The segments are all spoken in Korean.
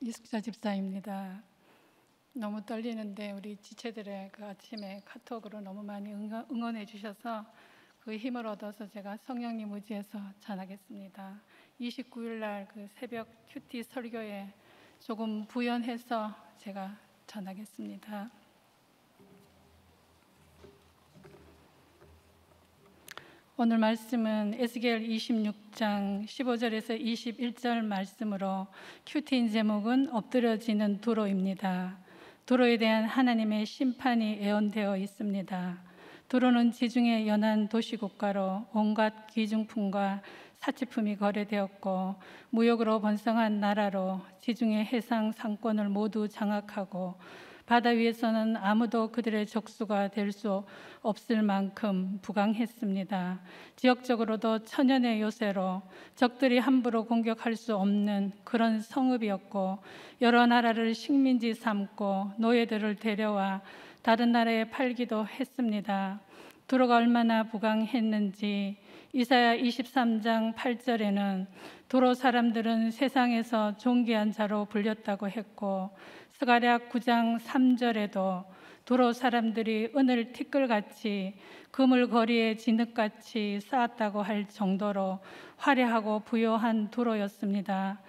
이숙자 집사입니다. 너무 떨리는데 우리 지체들의 그 아침에 카톡으로 너무 많이 응원해 주셔서 그 힘을 얻어서 제가 성령님 의지해서 전하겠습니다. 29일 날 그 새벽 큐티 설교에 조금 부연해서 제가 전하겠습니다. 오늘 말씀은 에스겔 26장 15절에서 21절 말씀으로 큐티인 제목은 엎드려지는 두로입니다. 두로에 대한 하나님의 심판이 예언되어 있습니다. 두로는 지중해 연안 도시국가로 온갖 귀중품과 사치품이 거래되었고 무역으로 번성한 나라로 지중해 해상 상권을 모두 장악하고 바다 위에서는 아무도 그들의 적수가 될 수 없을 만큼 부강했습니다. 지역적으로도 천연의 요새로 적들이 함부로 공격할 수 없는 그런 성읍이었고 여러 나라를 식민지 삼고 노예들을 데려와 다른 나라에 팔기도 했습니다. 두로가 얼마나 부강했는지 이사야 23장 8절에는 두로 사람들은 세상에서 존귀한 자로 불렸다고 했고 스가랴 9장 3절에도 두로 사람들이 은을 티끌같이 금을 거리에 진흙같이 쌓았다고 할 정도로 화려하고 부요한 두로였습니다.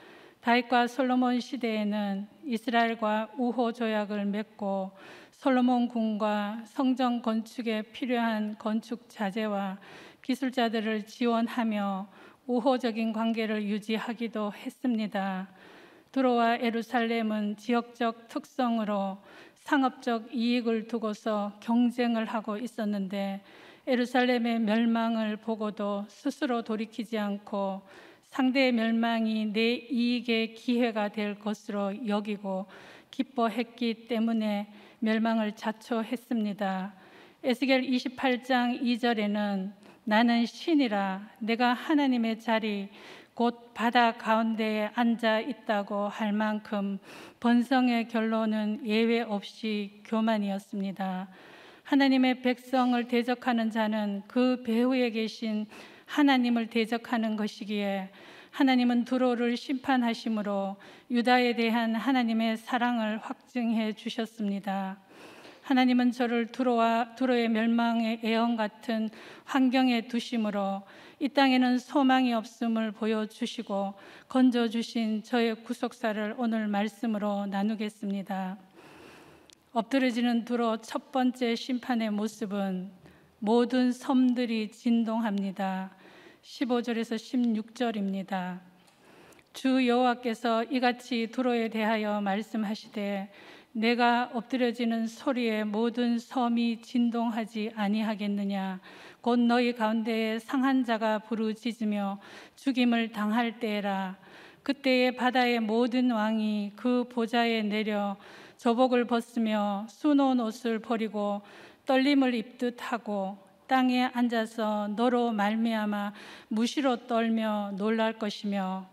다윗과 솔로몬 시대에는 이스라엘과 우호 조약을 맺고 솔로몬 궁과 성전 건축에 필요한 건축 자재와 기술자들을 지원하며 우호적인 관계를 유지하기도 했습니다. 두로와 예루살렘은 지역적 특성으로 상업적 이익을 두고서 경쟁을 하고 있었는데 예루살렘의 멸망을 보고도 스스로 돌이키지 않고 상대의 멸망이 내 이익의 기회가 될 것으로 여기고 기뻐했기 때문에 멸망을 자초했습니다. 에스겔 28장 2절에는 나는 신이라 내가 하나님의 자리 곧 바다 가운데에 앉아 있다고 할 만큼 번성의 결론은 예외 없이 교만이었습니다. 하나님의 백성을 대적하는 자는 그 배후에 계신 하나님을 대적하는 것이기에 하나님은 두로를 심판하심으로 유다에 대한 하나님의 사랑을 확증해 주셨습니다. 하나님은 저를 두로의 멸망의 예언 같은 환경에 두심으로 이 땅에는 소망이 없음을 보여주시고 건져주신 저의 구속사를 오늘 말씀으로 나누겠습니다. 엎드려지는 두로 첫 번째 심판의 모습은 모든 섬들이 진동합니다. 15절에서 16절입니다. 주 여호와께서 이같이 두로에 대하여 말씀하시되 내가 엎드려지는 소리에 모든 섬이 진동하지 아니하겠느냐. 곧 너희 가운데에 상한 자가 부르짖으며 죽임을 당할 때라. 그때에 바다의 모든 왕이 그 보좌에 내려 저복을 벗으며 수놓은 옷을 버리고 떨림을 입듯 하고 땅에 앉아서 너로 말미암아 무시로 떨며 놀랄 것이며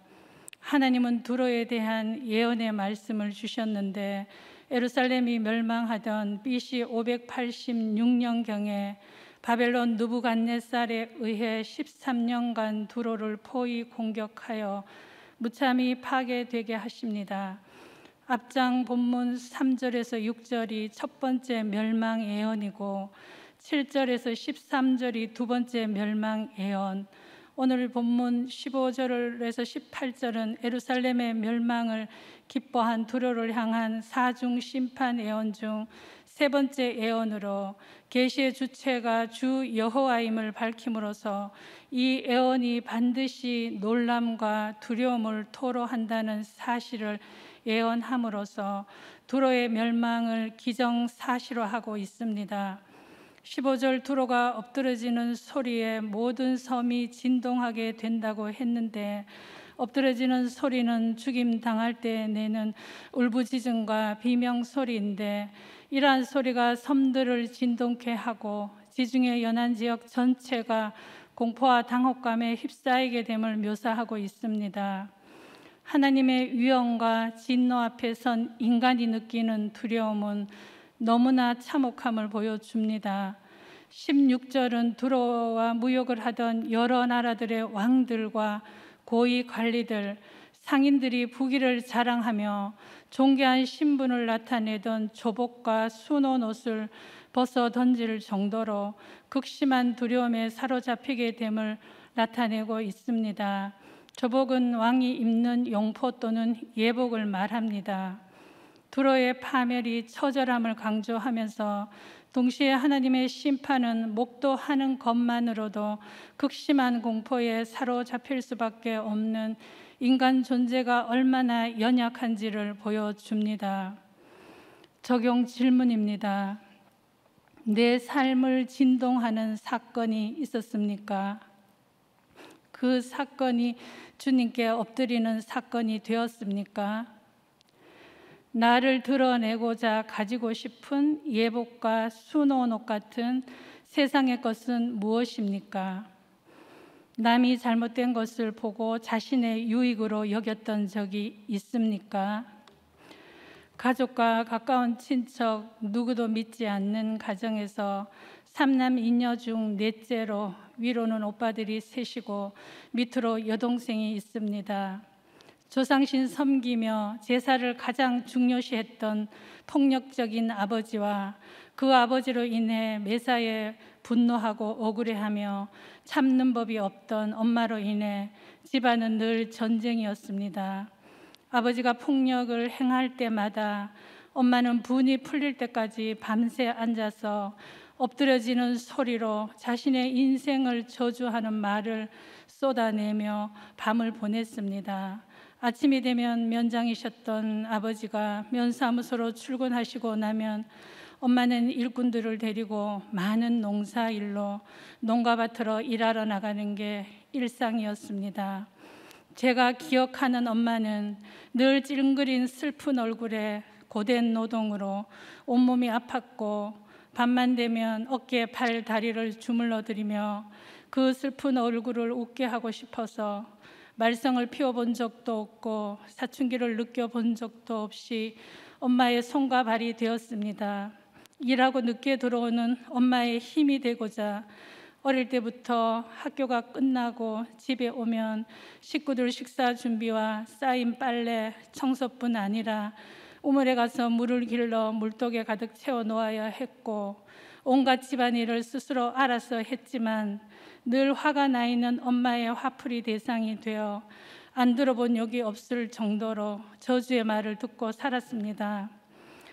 하나님은 두로에 대한 예언의 말씀을 주셨는데 예루살렘이 멸망하던 BC 586년경에 바벨론 느부갓네살에 의해 13년간 두로를 포위 공격하여 무참히 파괴되게 하십니다. 앞장 본문 3절에서 6절이 첫 번째 멸망 예언이고 7절에서 13절이 두 번째 멸망 예언, 오늘 본문 15절에서 18절은 예루살렘의 멸망을 기뻐한 두로를 향한 사중 심판 예언 중 세 번째 예언으로 계시의 주체가 주 여호와임을 밝힘으로써 이 예언이 반드시 놀람과 두려움을 토로한다는 사실을 예언함으로써 두로의 멸망을 기정사실화하고 있습니다. 15절 두로가 엎드러지는 소리에 모든 섬이 진동하게 된다고 했는데 엎드러지는 소리는 죽임 당할 때 내는 울부짖음과 비명소리인데 이러한 소리가 섬들을 진동케 하고 지중해 연안 지역 전체가 공포와 당혹감에 휩싸이게 됨을 묘사하고 있습니다. 하나님의 위엄과 진노 앞에 선 인간이 느끼는 두려움은 너무나 참혹함을 보여줍니다. 16절은 두로와 무역을 하던 여러 나라들의 왕들과 고위 관리들 상인들이 부귀를 자랑하며 존귀한 신분을 나타내던 조복과 수놓은 옷을 벗어 던질 정도로 극심한 두려움에 사로잡히게 됨을 나타내고 있습니다. 조복은 왕이 입는 용포 또는 예복을 말합니다. 두로의 파멸이 처절함을 강조하면서 동시에 하나님의 심판은 목도하는 것만으로도 극심한 공포에 사로잡힐 수밖에 없는 인간 존재가 얼마나 연약한지를 보여줍니다. 적용 질문입니다. 내 삶을 진동하는 사건이 있었습니까? 그 사건이 주님께 엎드리는 사건이 되었습니까? 나를 드러내고자 가지고 싶은 예복과 수놓은 옷 같은 세상의 것은 무엇입니까? 남이 잘못된 것을 보고 자신의 유익으로 여겼던 적이 있습니까? 가족과 가까운 친척 누구도 믿지 않는 가정에서 3남 2녀 중 넷째로 위로는 오빠들이 셋이고 밑으로 여동생이 있습니다. 조상신 섬기며 제사를 가장 중요시했던 폭력적인 아버지와 그 아버지로 인해 매사에 분노하고 억울해하며 참는 법이 없던 엄마로 인해 집안은 늘 전쟁이었습니다. 아버지가 폭력을 행할 때마다 엄마는 분이 풀릴 때까지 밤새 앉아서 엎드려지는 소리로 자신의 인생을 저주하는 말을 쏟아내며 밤을 보냈습니다. 아침이 되면 면장이셨던 아버지가 면사무소로 출근하시고 나면 엄마는 일꾼들을 데리고 많은 농사일로 농가밭으로 일하러 나가는 게 일상이었습니다. 제가 기억하는 엄마는 늘 찡그린 슬픈 얼굴에 고된 노동으로 온몸이 아팠고 밤만 되면 어깨, 발, 다리를 주물러드리며 그 슬픈 얼굴을 웃게 하고 싶어서 말썽을 피워본 적도 없고 사춘기를 느껴본 적도 없이 엄마의 손과 발이 되었습니다. 일하고 늦게 들어오는 엄마의 힘이 되고자 어릴 때부터 학교가 끝나고 집에 오면 식구들 식사 준비와 쌓인 빨래, 청소뿐 아니라 우물에 가서 물을 길러 물독에 가득 채워 놓아야 했고 온갖 집안일을 스스로 알아서 했지만 늘 화가 나 있는 엄마의 화풀이 대상이 되어 안 들어본 적이 없을 정도로 저주의 말을 듣고 살았습니다.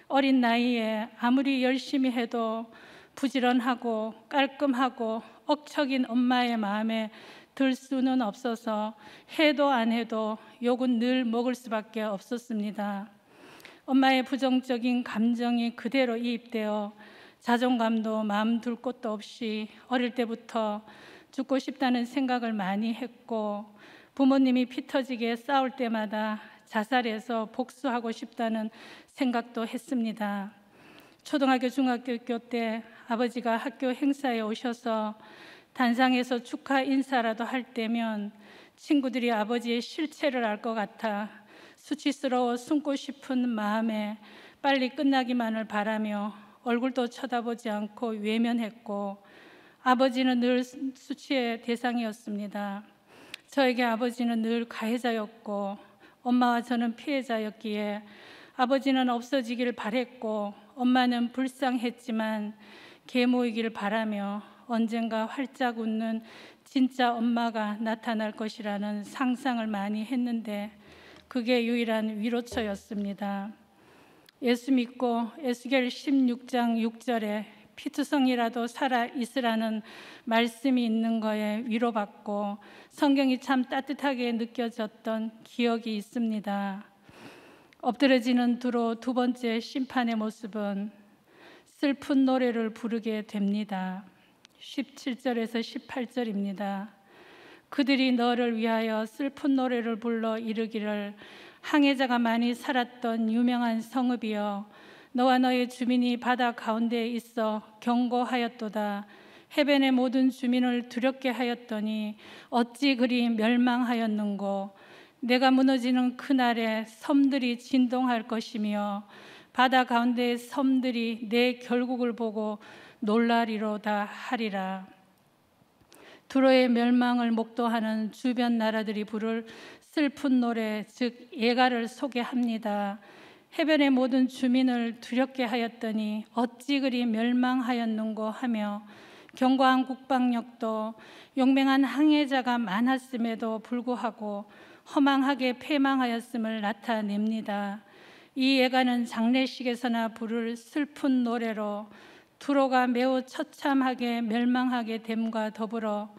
어린 나이에 아무리 열심히 해도 부지런하고 깔끔하고 억척인 엄마의 마음에 들 수는 없어서 해도 안 해도 욕은 늘 먹을 수밖에 없었습니다. 엄마의 부정적인 감정이 그대로 이입되어 자존감도 마음 둘 곳도 없이 어릴 때부터 죽고 싶다는 생각을 많이 했고 부모님이 피 터지게 싸울 때마다 자살해서 복수하고 싶다는 생각도 했습니다. 초등학교, 중학교 때 아버지가 학교 행사에 오셔서 단상에서 축하 인사라도 할 때면 친구들이 아버지의 실체를 알 것 같아 수치스러워 숨고 싶은 마음에 빨리 끝나기만을 바라며 얼굴도 쳐다보지 않고 외면했고 아버지는 늘 수치의 대상이었습니다. 저에게 아버지는 늘 가해자였고 엄마와 저는 피해자였기에 아버지는 없어지길 바랬고 엄마는 불쌍했지만 계모이길 바라며 언젠가 활짝 웃는 진짜 엄마가 나타날 것이라는 상상을 많이 했는데 그게 유일한 위로처였습니다. 예수 믿고 에스겔 16장 6절에 피투성이라도 살아 있으라는 말씀이 있는 거에 위로받고 성경이 참 따뜻하게 느껴졌던 기억이 있습니다. 엎드려지는 두로 두 번째 심판의 모습은 슬픈 노래를 부르게 됩니다. 17절에서 18절입니다. 그들이 너를 위하여 슬픈 노래를 불러 이르기를 항해자가 많이 살았던 유명한 성읍이여 너와 너의 주민이 바다 가운데에 있어 경고하였도다. 해변의 모든 주민을 두렵게 하였더니 어찌 그리 멸망하였는고. 내가 무너지는 그날에 섬들이 진동할 것이며 바다 가운데의 섬들이 내 결국을 보고 놀라리로다 하리라. 두로의 멸망을 목도하는 주변 나라들이 부를 슬픈 노래 즉 예가를 소개합니다. 해변의 모든 주민을 두렵게 하였더니 어찌 그리 멸망하였는고 하며 견고한 국방력도 용맹한 항해자가 많았음에도 불구하고 허망하게 패망하였음을 나타냅니다. 이 예가는 장례식에서나 부를 슬픈 노래로 두로가 매우 처참하게 멸망하게 됨과 더불어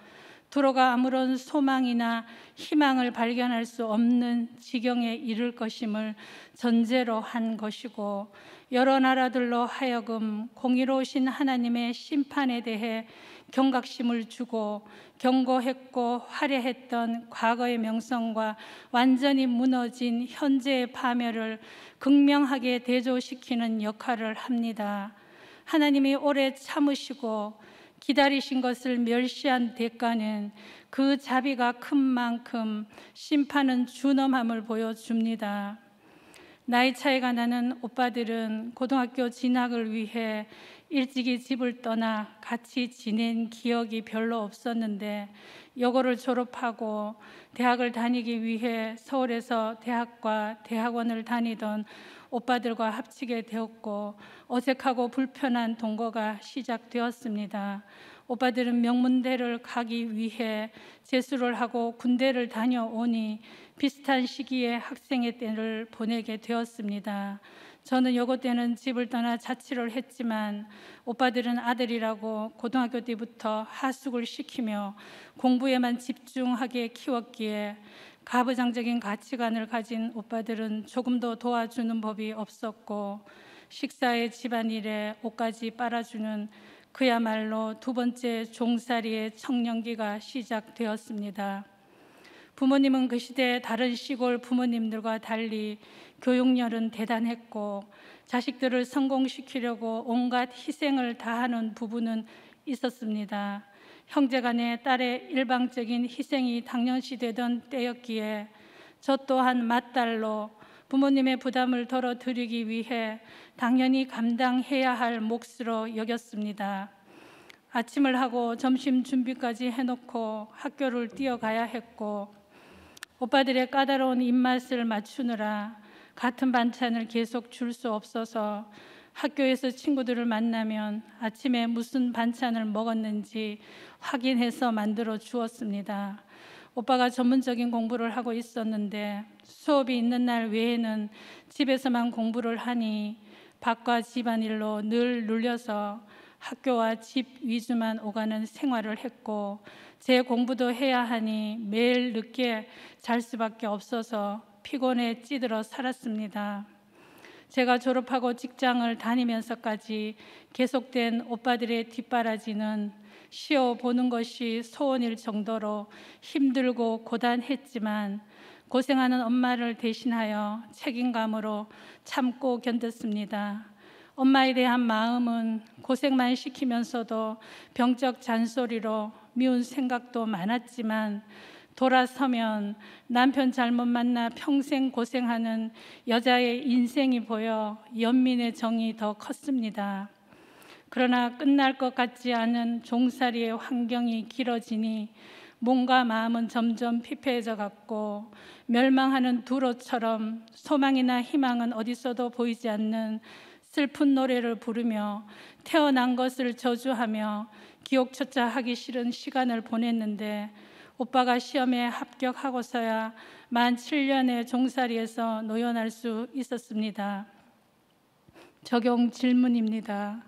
두로가 아무런 소망이나 희망을 발견할 수 없는 지경에 이를 것임을 전제로 한 것이고, 여러 나라들로 하여금 공의로우신 하나님의 심판에 대해 경각심을 주고 견고했고 화려했던 과거의 명성과 완전히 무너진 현재의 파멸을 극명하게 대조시키는 역할을 합니다. 하나님이 오래 참으시고 기다리신 것을 멸시한 대가는 그 자비가 큰 만큼 심판은 준엄함을 보여줍니다. 나이 차이가 나는 오빠들은 고등학교 진학을 위해 일찍이 집을 떠나 같이 지낸 기억이 별로 없었는데, 여고를 졸업하고 대학을 다니기 위해 서울에서 대학과 대학원을 다니던 오빠들과 합치게 되었고, 어색하고 불편한 동거가 시작되었습니다. 오빠들은 명문대를 가기 위해 재수를 하고 군대를 다녀오니 비슷한 시기에 학생의 때를 보내게 되었습니다. 저는 여고 때는 집을 떠나 자취를 했지만 오빠들은 아들이라고 고등학교 때부터 하숙을 시키며 공부에만 집중하게 키웠기에 가부장적인 가치관을 가진 오빠들은 조금도 도와주는 법이 없었고, 식사에 집안일에 옷까지 빨아주는 그야말로 두 번째 종살이의 청년기가 시작되었습니다. 부모님은 그 시대 다른 시골 부모님들과 달리 교육열은 대단했고, 자식들을 성공시키려고 온갖 희생을 다하는 부부는 있었습니다. 형제간에 딸의 일방적인 희생이 당연시되던 때였기에 저 또한 맏딸로 부모님의 부담을 덜어드리기 위해 당연히 감당해야 할 몫으로 여겼습니다. 아침을 하고 점심 준비까지 해놓고 학교를 뛰어가야 했고, 오빠들의 까다로운 입맛을 맞추느라 같은 반찬을 계속 줄 수 없어서 학교에서 친구들을 만나면 아침에 무슨 반찬을 먹었는지 확인해서 만들어 주었습니다. 오빠가 전문적인 공부를 하고 있었는데 수업이 있는 날 외에는 집에서만 공부를 하니 밥과 집안일로 늘 눌려서 학교와 집 위주만 오가는 생활을 했고, 제 공부도 해야 하니 매일 늦게 잘 수밖에 없어서 피곤에 찌들어 살았습니다. 제가 졸업하고 직장을 다니면서까지 계속된 오빠들의 뒷바라지는 쉬어보는 것이 소원일 정도로 힘들고 고단했지만 고생하는 엄마를 대신하여 책임감으로 참고 견뎠습니다. 엄마에 대한 마음은 고생만 시키면서도 병적 잔소리로 미운 생각도 많았지만, 돌아서면 남편 잘못 만나 평생 고생하는 여자의 인생이 보여 연민의 정이 더 컸습니다. 그러나 끝날 것 같지 않은 종살이의 환경이 길어지니 몸과 마음은 점점 피폐해져 갔고, 멸망하는 두로처럼 소망이나 희망은 어디서도 보이지 않는 슬픈 노래를 부르며 태어난 것을 저주하며 기억조차 하기 싫은 시간을 보냈는데, 오빠가 시험에 합격하고서야 만 7년의 종살이에서 노연할 수 있었습니다. 적용 질문입니다.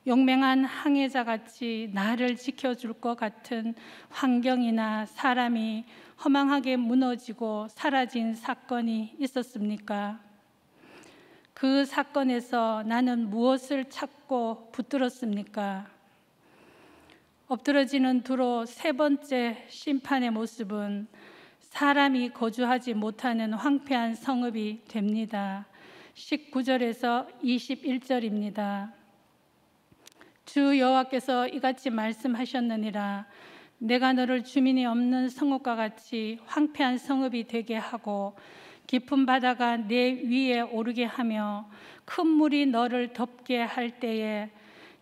용맹한 항해자같이 나를 지켜줄 것 같은 환경이나 사람이 허망하게 무너지고 사라진 사건이 있었습니까? 그 사건에서 나는 무엇을 찾고 붙들었습니까? 엎드러지는 두로 세 번째 심판의 모습은 사람이 거주하지 못하는 황폐한 성읍이 됩니다. 19절에서 21절입니다. 주 여호와께서 이같이 말씀하셨느니라. 내가 너를 주민이 없는 성읍과 같이 황폐한 성읍이 되게 하고 깊은 바다가 내 위에 오르게 하며 큰 물이 너를 덮게 할 때에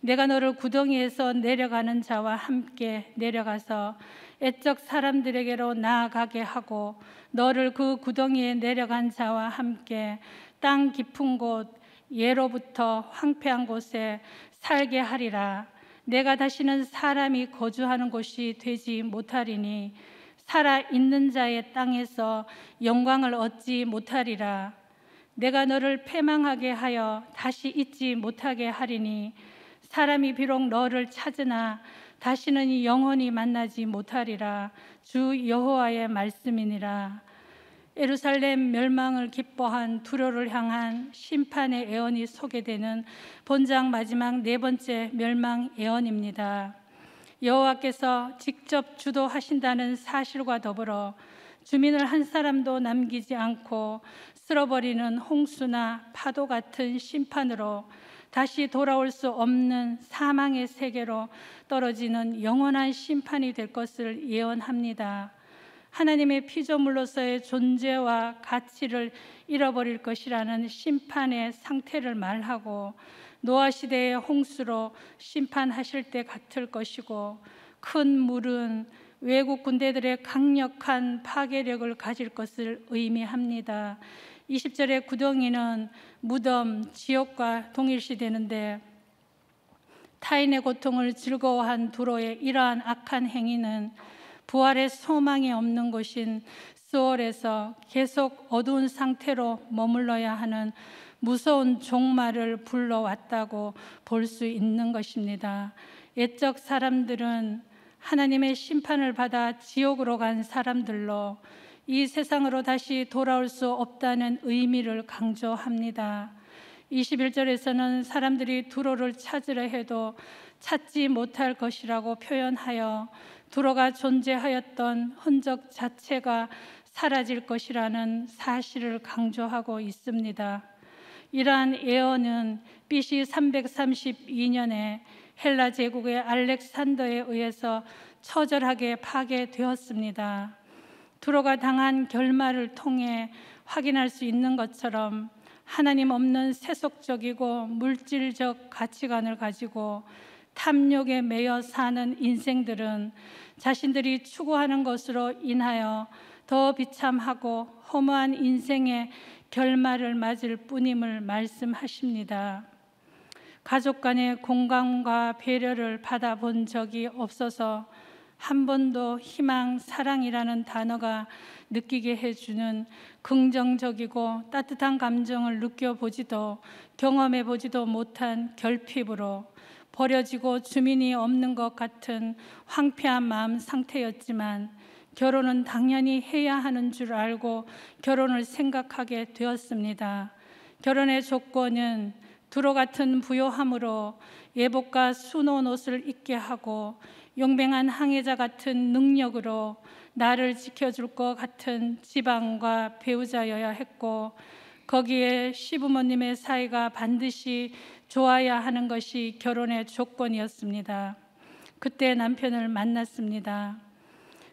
내가 너를 구덩이에서 내려가는 자와 함께 내려가서 애적 사람들에게로 나아가게 하고 너를 그 구덩이에 내려간 자와 함께 땅 깊은 곳 예로부터 황폐한 곳에 살게 하리라. 내가 다시는 사람이 거주하는 곳이 되지 못하리니 살아있는 자의 땅에서 영광을 얻지 못하리라. 내가 너를 패망하게 하여 다시 잊지 못하게 하리니 사람이 비록 너를 찾으나 다시는 영원히 만나지 못하리라. 주 여호와의 말씀이니라. 예루살렘 멸망을 기뻐한 두로를 향한 심판의 예언이 소개되는 본장 마지막 네 번째 멸망 예언입니다. 여호와께서 직접 주도하신다는 사실과 더불어 주민을 한 사람도 남기지 않고 쓸어버리는 홍수나 파도 같은 심판으로 다시 돌아올 수 없는 사망의 세계로 떨어지는 영원한 심판이 될 것을 예언합니다. 하나님의 피조물로서의 존재와 가치를 잃어버릴 것이라는 심판의 상태를 말하고 노아 시대의 홍수로 심판하실 때 같을 것이고 큰 물은 외국 군대들의 강력한 파괴력을 가질 것을 의미합니다. 20절의 구덩이는 무덤, 지옥과 동일시되는데 타인의 고통을 즐거워한 두로의 이러한 악한 행위는 부활의 소망이 없는 곳인 스올에서 계속 어두운 상태로 머물러야 하는 무서운 종말을 불러왔다고 볼 수 있는 것입니다. 옛적 사람들은 하나님의 심판을 받아 지옥으로 간 사람들로 이 세상으로 다시 돌아올 수 없다는 의미를 강조합니다. 21절에서는 사람들이 두로를 찾으려 해도 찾지 못할 것이라고 표현하여 두로가 존재하였던 흔적 자체가 사라질 것이라는 사실을 강조하고 있습니다. 이러한 예언은 BC 332년에 헬라 제국의 알렉산더에 의해서 처절하게 파괴되었습니다. 두로가 당한 결말을 통해 확인할 수 있는 것처럼 하나님 없는 세속적이고 물질적 가치관을 가지고 탐욕에 매여 사는 인생들은 자신들이 추구하는 것으로 인하여 더 비참하고 허무한 인생의 결말을 맞을 뿐임을 말씀하십니다. 가족 간의 공감과 배려를 받아본 적이 없어서 한 번도 희망, 사랑이라는 단어가 느끼게 해주는 긍정적이고 따뜻한 감정을 느껴보지도 경험해보지도 못한 결핍으로 버려지고 주민이 없는 것 같은 황폐한 마음 상태였지만 결혼은 당연히 해야 하는 줄 알고 결혼을 생각하게 되었습니다. 결혼의 조건은 두로 같은 부요함으로 예복과 수놓은 옷을 입게 하고 용맹한 항해자 같은 능력으로 나를 지켜줄 것 같은 지방과 배우자여야 했고 거기에 시부모님의 사이가 반드시 좋아야 하는 것이 결혼의 조건이었습니다. 그때 남편을 만났습니다.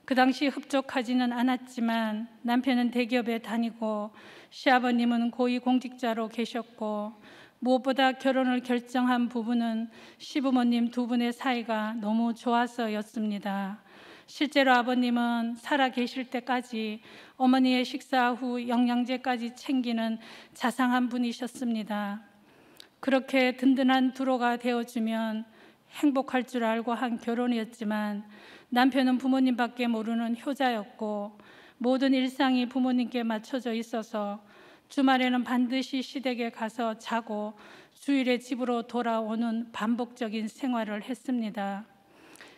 그 당시 흡족하지는 않았지만 남편은 대기업에 다니고 시아버님은 고위공직자로 계셨고 무엇보다 결혼을 결정한 부부는 시부모님 두 분의 사이가 너무 좋아서였습니다. 실제로 아버님은 살아 계실 때까지 어머니의 식사 후 영양제까지 챙기는 자상한 분이셨습니다. 그렇게 든든한 두로가 되어주면 행복할 줄 알고 한 결혼이었지만 남편은 부모님밖에 모르는 효자였고 모든 일상이 부모님께 맞춰져 있어서 주말에는 반드시 시댁에 가서 자고 주일에 집으로 돌아오는 반복적인 생활을 했습니다.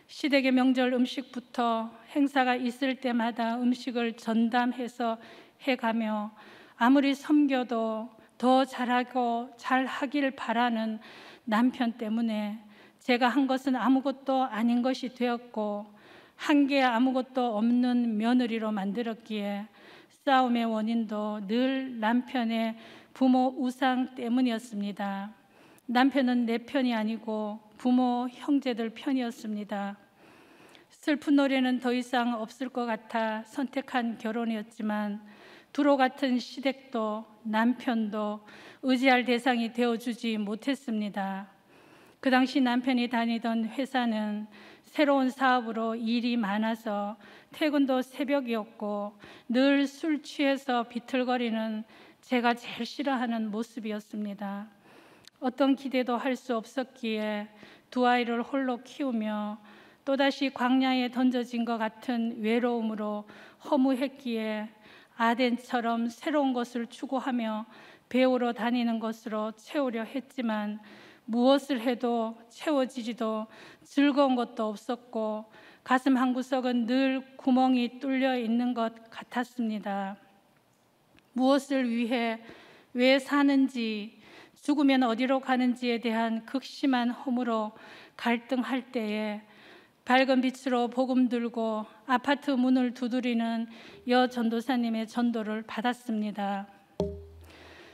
시댁의 명절 음식부터 행사가 있을 때마다 음식을 전담해서 해가며 아무리 섬겨도 더 잘하고 잘하길 바라는 남편 때문에 제가 한 것은 아무것도 아닌 것이 되었고 한 게 아무것도 없는 며느리로 만들었기에 싸움의 원인도 늘 남편의 부모 우상 때문이었습니다. 남편은 내 편이 아니고 부모 형제들 편이었습니다. 슬픈 노래는 더 이상 없을 것 같아 선택한 결혼이었지만 두로 같은 시댁도 남편도 의지할 대상이 되어주지 못했습니다. 그 당시 남편이 다니던 회사는 새로운 사업으로 일이 많아서 퇴근도 새벽이었고 늘 술 취해서 비틀거리는 제가 제일 싫어하는 모습이었습니다. 어떤 기대도 할 수 없었기에 두 아이를 홀로 키우며 또다시 광야에 던져진 것 같은 외로움으로 허무했기에 아덴처럼 새로운 것을 추구하며 배우러 다니는 것으로 채우려 했지만 무엇을 해도 채워지지도 즐거운 것도 없었고 가슴 한구석은 늘 구멍이 뚫려 있는 것 같았습니다. 무엇을 위해 왜 사는지 죽으면 어디로 가는지에 대한 극심한 허무로 갈등할 때에 밝은 빛으로 복음 들고 아파트 문을 두드리는 여 전도사님의 전도를 받았습니다.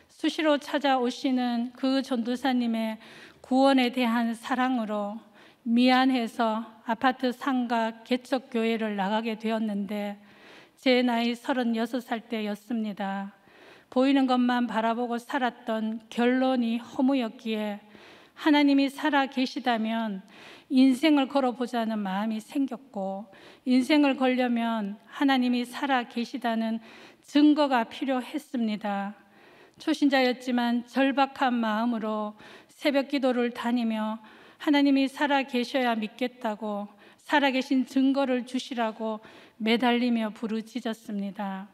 수시로 찾아오시는 그 전도사님의 구원에 대한 사랑으로 미안해서 아파트 상가 개척교회를 나가게 되었는데 제 나이 36살 때였습니다. 보이는 것만 바라보고 살았던 결론이 허무였기에 하나님이 살아 계시다면 인생을 걸어보자는 마음이 생겼고, 인생을 걸려면 하나님이 살아 계시다는 증거가 필요했습니다. 초신자였지만 절박한 마음으로 새벽 기도를 다니며 하나님이 살아 계셔야 믿겠다고 살아계신 증거를 주시라고 매달리며 부르짖었습니다.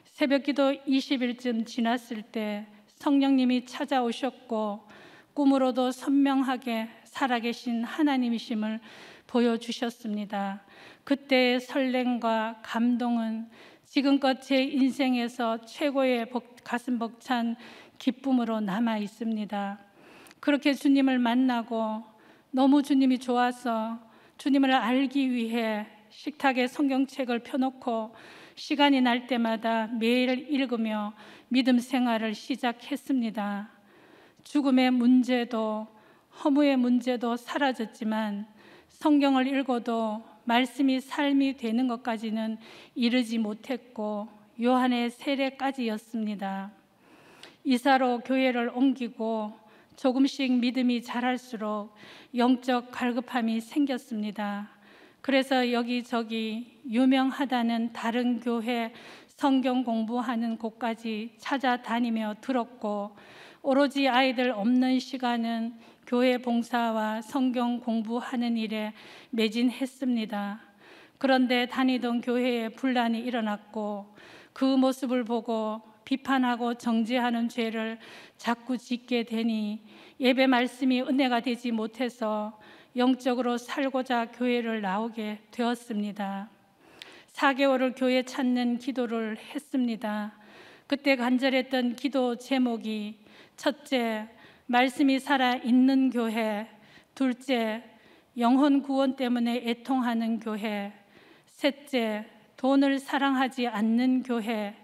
새벽 기도 20일쯤 지났을 때 성령님이 찾아오셨고 꿈으로도 선명하게 살아계신 하나님이심을 보여주셨습니다. 그때의 설렘과 감동은 지금껏 제 인생에서 최고의 가슴 벅찬 기쁨으로 남아 있습니다. 그렇게 주님을 만나고 너무 주님이 좋아서 주님을 알기 위해 식탁에 성경책을 펴놓고 시간이 날 때마다 매일 읽으며 믿음 생활을 시작했습니다. 죽음의 문제도 허무의 문제도 사라졌지만 성경을 읽어도 말씀이 삶이 되는 것까지는 이르지 못했고 요한의 세례까지였습니다. 이사로 교회를 옮기고 조금씩 믿음이 자랄수록 영적 갈급함이 생겼습니다. 그래서 여기저기 유명하다는 다른 교회 성경 공부하는 곳까지 찾아다니며 들었고 오로지 아이들 없는 시간은 교회 봉사와 성경 공부하는 일에 매진했습니다. 그런데 다니던 교회에 분란이 일어났고 그 모습을 보고 비판하고 정죄하는 죄를 자꾸 짓게 되니 예배 말씀이 은혜가 되지 못해서 영적으로 살고자 교회를 나오게 되었습니다. 4개월을 교회 찾는 기도를 했습니다. 그때 간절했던 기도 제목이 첫째, 말씀이 살아있는 교회, 둘째, 영혼 구원 때문에 애통하는 교회, 셋째, 돈을 사랑하지 않는 교회,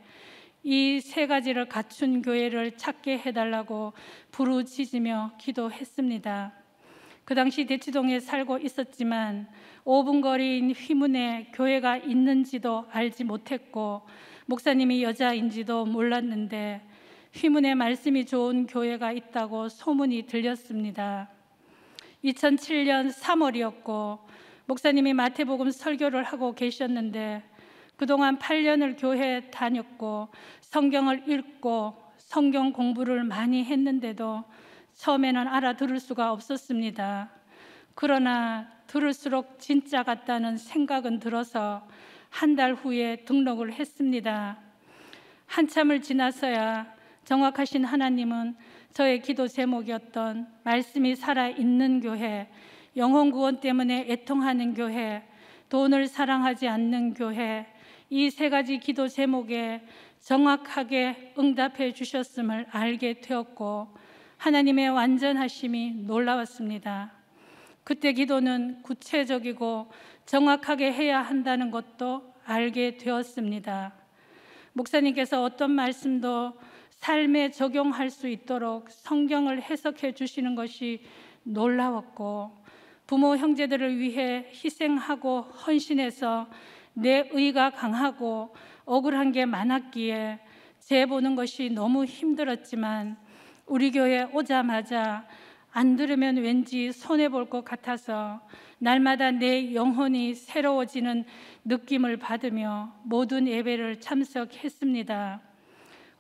이 세 가지를 갖춘 교회를 찾게 해달라고 부르짖으며 기도했습니다. 그 당시 대치동에 살고 있었지만 5분 거리인 휘문에 교회가 있는지도 알지 못했고 목사님이 여자인지도 몰랐는데 휘문에 말씀이 좋은 교회가 있다고 소문이 들렸습니다. 2007년 3월이었고 목사님이 마태복음 설교를 하고 계셨는데 그동안 8년을 교회에 다녔고 성경을 읽고 성경 공부를 많이 했는데도 처음에는 알아들을 수가 없었습니다. 그러나 들을수록 진짜 같다는 생각은 들어서 한 달 후에 등록을 했습니다. 한참을 지나서야 정확하신 하나님은 저의 기도 제목이었던 말씀이 살아있는 교회, 영혼 구원 때문에 애통하는 교회, 돈을 사랑하지 않는 교회, 이 세 가지 기도 제목에 정확하게 응답해 주셨음을 알게 되었고 하나님의 완전하심이 놀라웠습니다. 그때 기도는 구체적이고 정확하게 해야 한다는 것도 알게 되었습니다. 목사님께서 어떤 말씀도 삶에 적용할 수 있도록 성경을 해석해 주시는 것이 놀라웠고 부모 형제들을 위해 희생하고 헌신해서 내 의가 강하고 억울한 게 많았기에 재 보는 것이 너무 힘들었지만 우리 교회 오자마자 안 들으면 왠지 손해볼 것 같아서 날마다 내 영혼이 새로워지는 느낌을 받으며 모든 예배를 참석했습니다.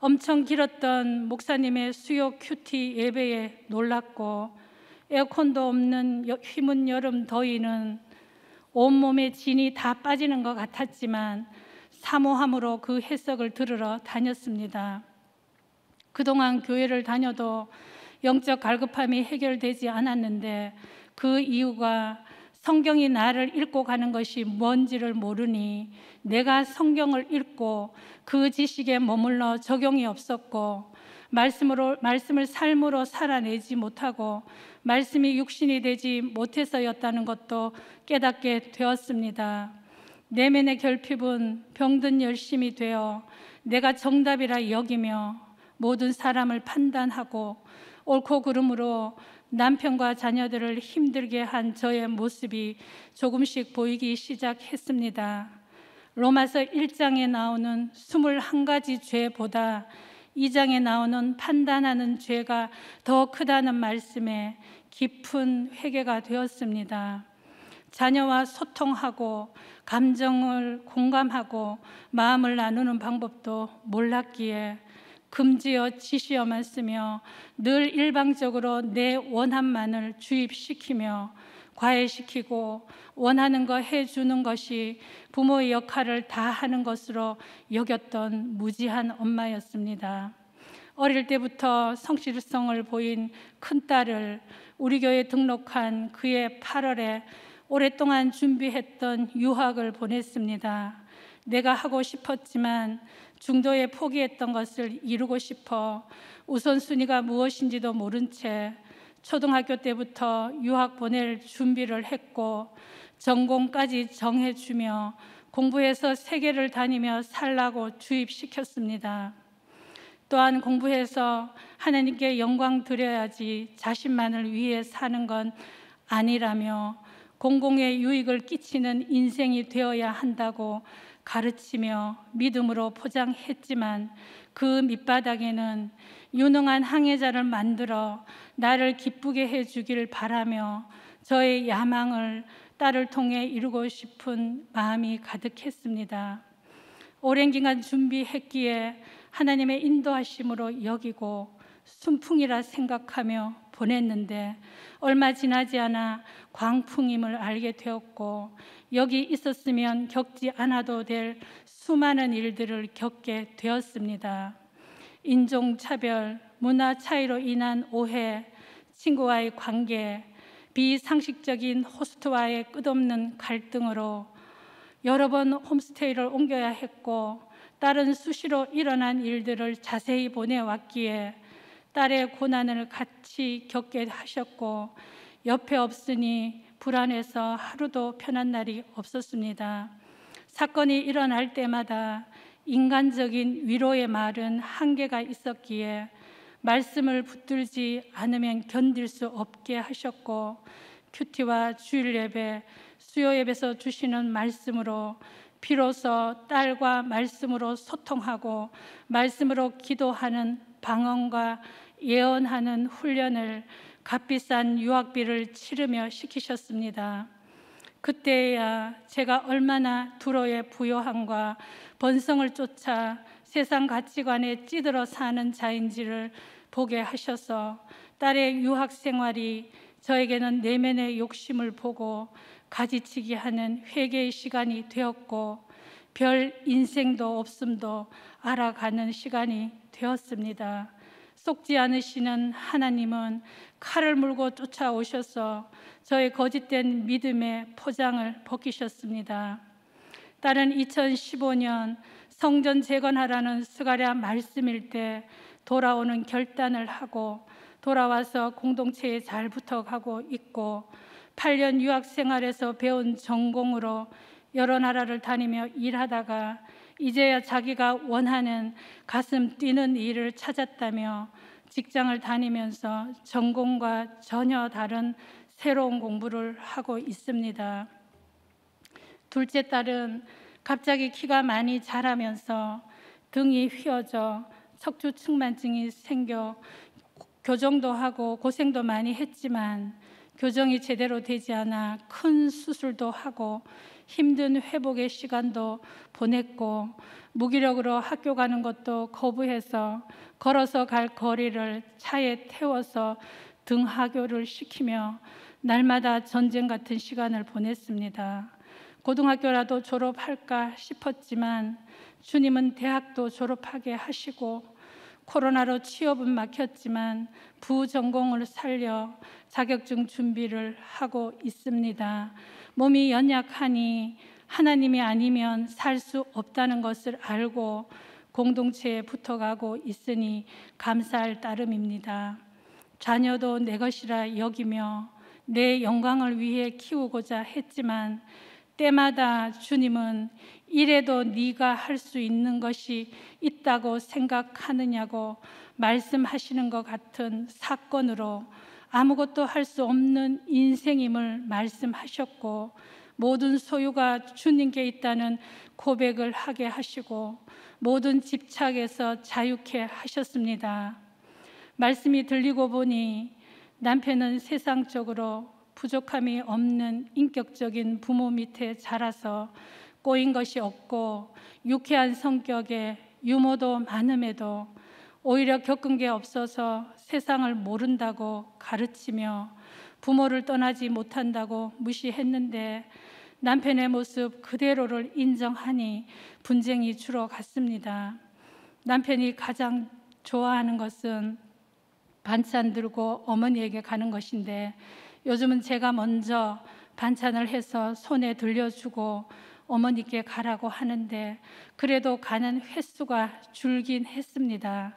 엄청 길었던 목사님의 수요 큐티 예배에 놀랐고, 에어컨도 없는 휘문 여름 더위는 온몸에 진이 다 빠지는 것 같았지만 사모함으로 그 해석을 들으러 다녔습니다. 그동안 교회를 다녀도 영적 갈급함이 해결되지 않았는데 그 이유가 성경이 나를 읽고 가는 것이 뭔지를 모르니 내가 성경을 읽고 그 지식에 머물러 적용이 없었고, 말씀을 삶으로 살아내지 못하고 말씀이 육신이 되지 못해서였다는 것도 깨닫게 되었습니다. 내면의 결핍은 병든 열심이 되어 내가 정답이라 여기며 모든 사람을 판단하고 옳고 그름으로 남편과 자녀들을 힘들게 한 저의 모습이 조금씩 보이기 시작했습니다. 로마서 1장에 나오는 21가지 죄보다 2장에 나오는 판단하는 죄가 더 크다는 말씀에 깊은 회개가 되었습니다. 자녀와 소통하고 감정을 공감하고 마음을 나누는 방법도 몰랐기에 금지어 지시어만 쓰며 늘 일방적으로 내 원함만을 주입시키며 과외시키고 원하는 거 해주는 것이 부모의 역할을 다 하는 것으로 여겼던 무지한 엄마였습니다. 어릴 때부터 성실성을 보인 큰딸을 우리 교회에 등록한 그해 8월에 오랫동안 준비했던 유학을 보냈습니다. 내가 하고 싶었지만 중도에 포기했던 것을 이루고 싶어 우선순위가 무엇인지도 모른 채 초등학교 때부터 유학 보낼 준비를 했고 전공까지 정해주며 공부해서 세계를 다니며 살라고 주입시켰습니다. 또한 공부해서 하나님께 영광 드려야지 자신만을 위해 사는 건 아니라며 공공의 유익을 끼치는 인생이 되어야 한다고 가르치며 믿음으로 포장했지만 그 밑바닥에는 유능한 항해자를 만들어 나를 기쁘게 해주길 바라며 저의 야망을 딸을 통해 이루고 싶은 마음이 가득했습니다. 오랜 기간 준비했기에 하나님의 인도하심으로 여기고 순풍이라 생각하며 보냈는데 얼마 지나지 않아 광풍임을 알게 되었고, 여기 있었으면 겪지 않아도 될 수많은 일들을 겪게 되었습니다. 인종차별, 문화 차이로 인한 오해, 친구와의 관계, 비상식적인 호스트와의 끝없는 갈등으로 여러 번 홈스테이를 옮겨야 했고, 딸은 수시로 일어난 일들을 자세히 보내왔기에 딸의 고난을 같이 겪게 하셨고, 옆에 없으니 불안해서 하루도 편한 날이 없었습니다. 사건이 일어날 때마다 인간적인 위로의 말은 한계가 있었기에 말씀을 붙들지 않으면 견딜 수 없게 하셨고, 큐티와 주일 예배, 수요 예배에서 주시는 말씀으로 비로소 딸과 말씀으로 소통하고 말씀으로 기도하는 방언과 예언하는 훈련을 값비싼 유학비를 치르며 시키셨습니다. 그때야 제가 얼마나 두로의 부요함과 번성을 쫓아 세상 가치관에 찌들어 사는 자인지를 보게 하셔서 딸의 유학 생활이 저에게는 내면의 욕심을 보고 가지치기 하는 회개의 시간이 되었고, 별 인생도 없음도 알아가는 시간이 되었습니다. 속지 않으시는 하나님은 칼을 물고 쫓아오셔서 저의 거짓된 믿음의 포장을 벗기셨습니다. 딸은 2015년 성전 재건하라는 스가랴 말씀일 때 돌아오는 결단을 하고 돌아와서 공동체에 잘 붙어가고 있고, 8년 유학 생활에서 배운 전공으로 여러 나라를 다니며 일하다가 이제야 자기가 원하는 가슴 뛰는 일을 찾았다며 직장을 다니면서 전공과 전혀 다른 새로운 공부를 하고 있습니다. 둘째 딸은 갑자기 키가 많이 자라면서 등이 휘어져 척추 측만증이 생겨 교정도 하고 고생도 많이 했지만 교정이 제대로 되지 않아 큰 수술도 하고 힘든 회복의 시간도 보냈고 무기력으로 학교 가는 것도 거부해서 걸어서 갈 거리를 차에 태워서 등하교를 시키며 날마다 전쟁 같은 시간을 보냈습니다. 고등학교라도 졸업할까 싶었지만 주님은 대학도 졸업하게 하시고 코로나로 취업은 막혔지만 부전공을 살려 자격증 준비를 하고 있습니다. 몸이 연약하니 하나님이 아니면 살 수 없다는 것을 알고 공동체에 붙어가고 있으니 감사할 따름입니다. 자녀도 내 것이라 여기며 내 영광을 위해 키우고자 했지만 때마다 주님은 이래도 네가 할 수 있는 것이 있다고 생각하느냐고 말씀하시는 것 같은 사건으로 아무것도 할 수 없는 인생임을 말씀하셨고 모든 소유가 주님께 있다는 고백을 하게 하시고 모든 집착에서 자유케 하셨습니다. 말씀이 들리고 보니 남편은 세상적으로 부족함이 없는 인격적인 부모 밑에 자라서 꼬인 것이 없고 유쾌한 성격에 유머도 많음에도 오히려 겪은 게 없어서 세상을 모른다고 가르치며 부모를 떠나지 못한다고 무시했는데 남편의 모습 그대로를 인정하니 분쟁이 주로 갔습니다. 남편이 가장 좋아하는 것은 반찬 들고 어머니에게 가는 것인데 요즘은 제가 먼저 반찬을 해서 손에 들려주고 어머니께 가라고 하는데 그래도 가는 횟수가 줄긴 했습니다.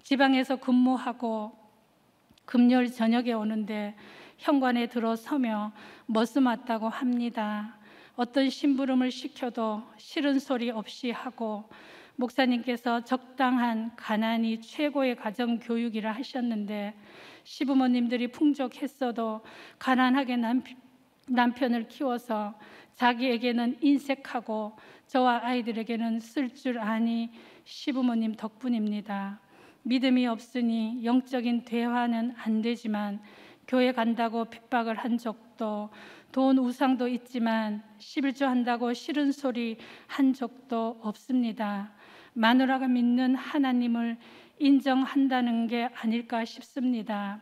지방에서 근무하고 금요일 저녁에 오는데 현관에 들어서며 머슴 왔다고 합니다. 어떤 심부름을 시켜도 싫은 소리 없이 하고 목사님께서 적당한 가난이 최고의 가정교육이라 하셨는데 시부모님들이 풍족했어도 가난하게 남편을 키워서 자기에게는 인색하고 저와 아이들에게는 쓸 줄 아니 시부모님 덕분입니다. 믿음이 없으니 영적인 대화는 안 되지만 교회 간다고 핍박을 한 적도 돈 우상도 있지만 11조 한다고 싫은 소리 한 적도 없습니다. 마누라가 믿는 하나님을 인정한다는 게 아닐까 싶습니다.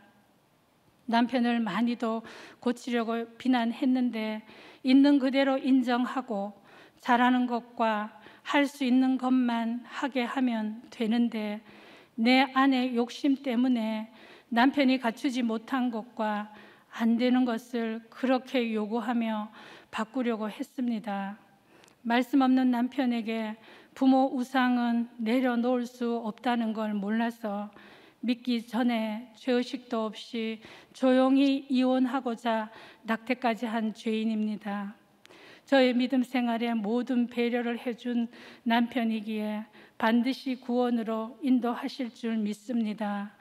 남편을 많이도 고치려고 비난했는데 있는 그대로 인정하고 잘하는 것과 할 수 있는 것만 하게 하면 되는데 내 아내 욕심 때문에 남편이 갖추지 못한 것과 안 되는 것을 그렇게 요구하며 바꾸려고 했습니다. 말씀 없는 남편에게 부모 우상은 내려놓을 수 없다는 걸 몰라서 믿기 전에 죄의식도 없이 조용히 이혼하고자 낙태까지 한 죄인입니다. 저의 믿음 생활에 모든 배려를 해준 남편이기에 반드시 구원으로 인도하실 줄 믿습니다.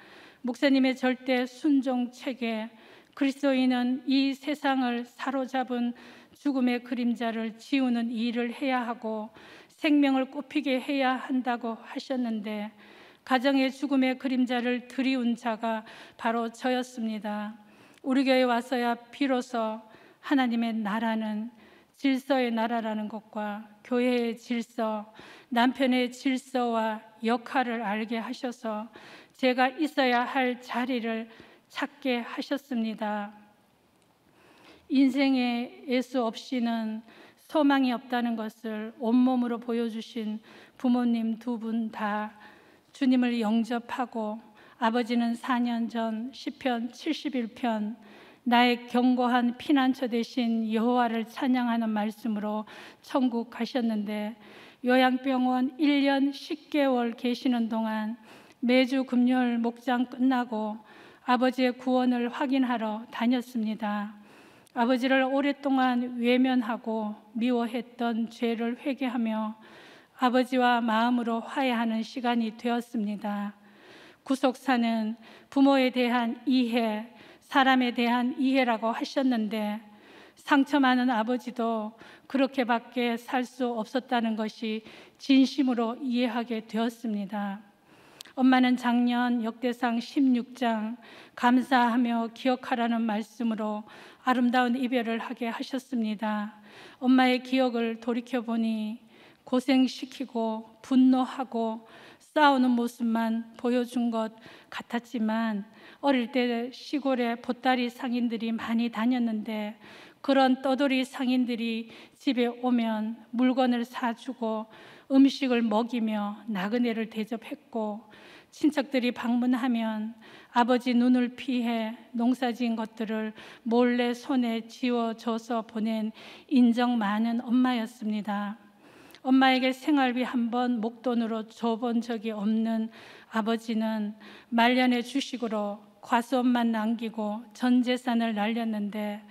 목사님의 절대 순종 체계, 그리스도인은 이 세상을 사로잡은 죽음의 그림자를 지우는 일을 해야 하고 생명을 꽃피게 해야 한다고 하셨는데 가정의 죽음의 그림자를 들이운 자가 바로 저였습니다. 우리 교회에 와서야 비로소 하나님의 나라는 질서의 나라라는 것과 교회의 질서, 남편의 질서와 역할을 알게 하셔서 제가 있어야 할 자리를 찾게 하셨습니다. 인생에 예수 없이는 소망이 없다는 것을 온몸으로 보여주신 부모님 두 분 다 주님을 영접하고 아버지는 4년 전 시편 71편 나의 견고한 피난처 되신 여호와를 찬양하는 말씀으로 천국 가셨는데 요양병원 1년 10개월 계시는 동안 매주 금요일 목장 끝나고 아버지의 구원을 확인하러 다녔습니다. 아버지를 오랫동안 외면하고 미워했던 죄를 회개하며 아버지와 마음으로 화해하는 시간이 되었습니다. 구속사는 부모에 대한 이해, 사람에 대한 이해라고 하셨는데 상처 많은 아버지도 그렇게밖에 살 수 없었다는 것이 진심으로 이해하게 되었습니다. 엄마는 작년 역대상 16장 감사하며 기억하라는 말씀으로 아름다운 이별을 하게 하셨습니다. 엄마의 기억을 돌이켜보니 고생시키고 분노하고 싸우는 모습만 보여준 것 같았지만 어릴 때 시골에 보따리 상인들이 많이 다녔는데 그런 떠돌이 상인들이 집에 오면 물건을 사주고 음식을 먹이며 나그네를 대접했고 친척들이 방문하면 아버지 눈을 피해 농사지은 것들을 몰래 손에 쥐어줘서 보낸 인정 많은 엄마였습니다. 엄마에게 생활비 한 번 목돈으로 줘본 적이 없는 아버지는 말년의 주식으로 과수원만 남기고 전 재산을 날렸는데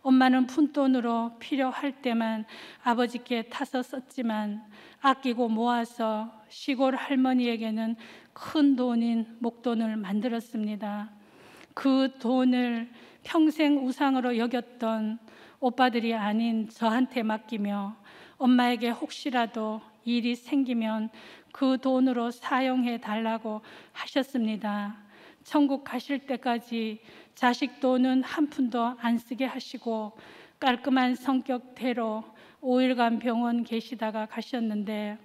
엄마는 푼돈으로 필요할 때만 아버지께 타서 썼지만 아끼고 모아서 시골 할머니에게는 큰 돈인 목돈을 만들었습니다. 그 돈을 평생 우상으로 여겼던 오빠들이 아닌 저한테 맡기며 엄마에게 혹시라도 일이 생기면 그 돈으로 사용해 달라고 하셨습니다. 천국 가실 때까지 자식 돈은 한 푼도 안 쓰게 하시고 깔끔한 성격대로 5일간 병원 계시다가 가셨는데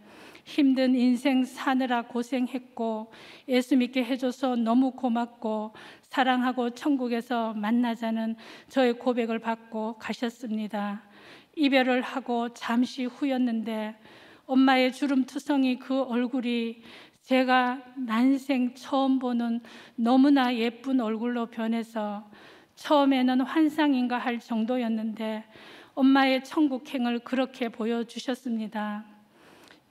힘든 인생 사느라 고생했고 예수 믿게 해줘서 너무 고맙고 사랑하고 천국에서 만나자는 저의 고백을 받고 가셨습니다. 이별을 하고 잠시 후였는데 엄마의 주름투성이 그 얼굴이 제가 난생 처음 보는 너무나 예쁜 얼굴로 변해서 처음에는 환상인가 할 정도였는데 엄마의 천국행을 그렇게 보여주셨습니다.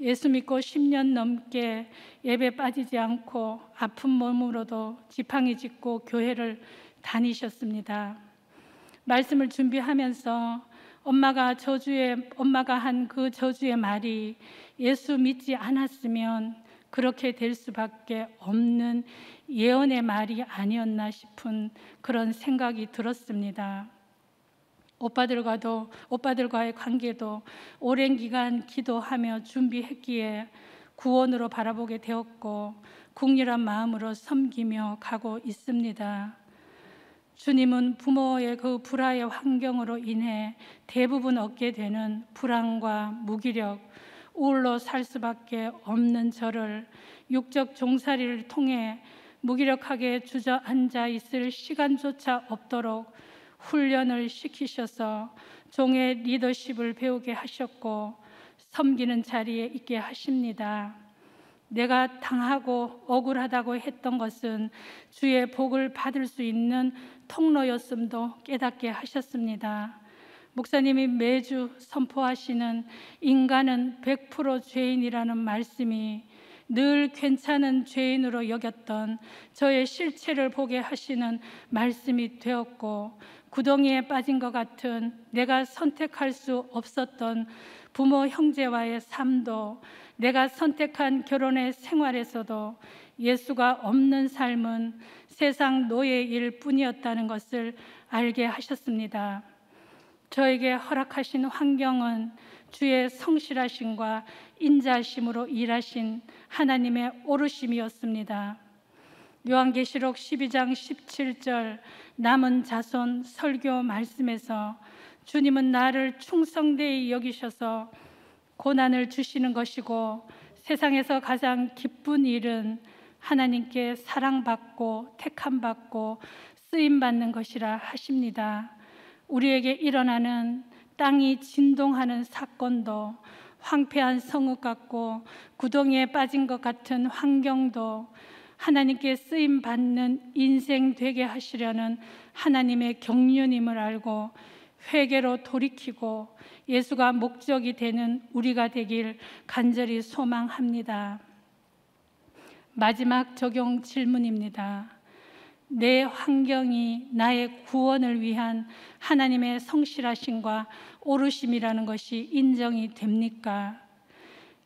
예수 믿고 10년 넘게 예배 빠지지 않고 아픈 몸으로도 지팡이 짚고 교회를 다니셨습니다. 말씀을 준비하면서 엄마가 한 그 저주의 말이 예수 믿지 않았으면 그렇게 될 수밖에 없는 예언의 말이 아니었나 싶은 그런 생각이 들었습니다. 오빠들과의 관계도 오랜 기간 기도하며 준비했기에 구원으로 바라보게 되었고 국률한 마음으로 섬기며 가고 있습니다. 주님은 부모의 그 불화의 환경으로 인해 대부분 얻게 되는 불안과 무기력, 우울로 살 수밖에 없는 저를 육적 종살이를 통해 무기력하게 주저앉아 있을 시간조차 없도록 훈련을 시키셔서 종의 리더십을 배우게 하셨고 섬기는 자리에 있게 하십니다. 내가 당하고 억울하다고 했던 것은 주의 복을 받을 수 있는 통로였음도 깨닫게 하셨습니다. 목사님이 매주 선포하시는 인간은 100% 죄인이라는 말씀이 늘 괜찮은 죄인으로 여겼던 저의 실체를 보게 하시는 말씀이 되었고 구덩이에 빠진 것 같은 내가 선택할 수 없었던 부모 형제와의 삶도 내가 선택한 결혼의 생활에서도 예수가 없는 삶은 세상 노예일 뿐이었다는 것을 알게 하셨습니다. 저에게 허락하신 환경은 주의 성실하심과 인자심으로 일하신 하나님의 오르심이었습니다. 요한계시록 12장 17절 남은 자손 설교 말씀에서 주님은 나를 충성되이 여기셔서 고난을 주시는 것이고 세상에서 가장 기쁜 일은 하나님께 사랑받고 택함받고 쓰임받는 것이라 하십니다. 우리에게 일어나는 땅이 진동하는 사건도 황폐한 성읍 같고 구덩이에 빠진 것 같은 환경도 하나님께 쓰임받는 인생 되게 하시려는 하나님의 경륜임을 알고 회개로 돌이키고 예수가 목적이 되는 우리가 되길 간절히 소망합니다. 마지막 적용 질문입니다. 내 환경이 나의 구원을 위한 하나님의 성실하심과 오르심이라는 것이 인정이 됩니까?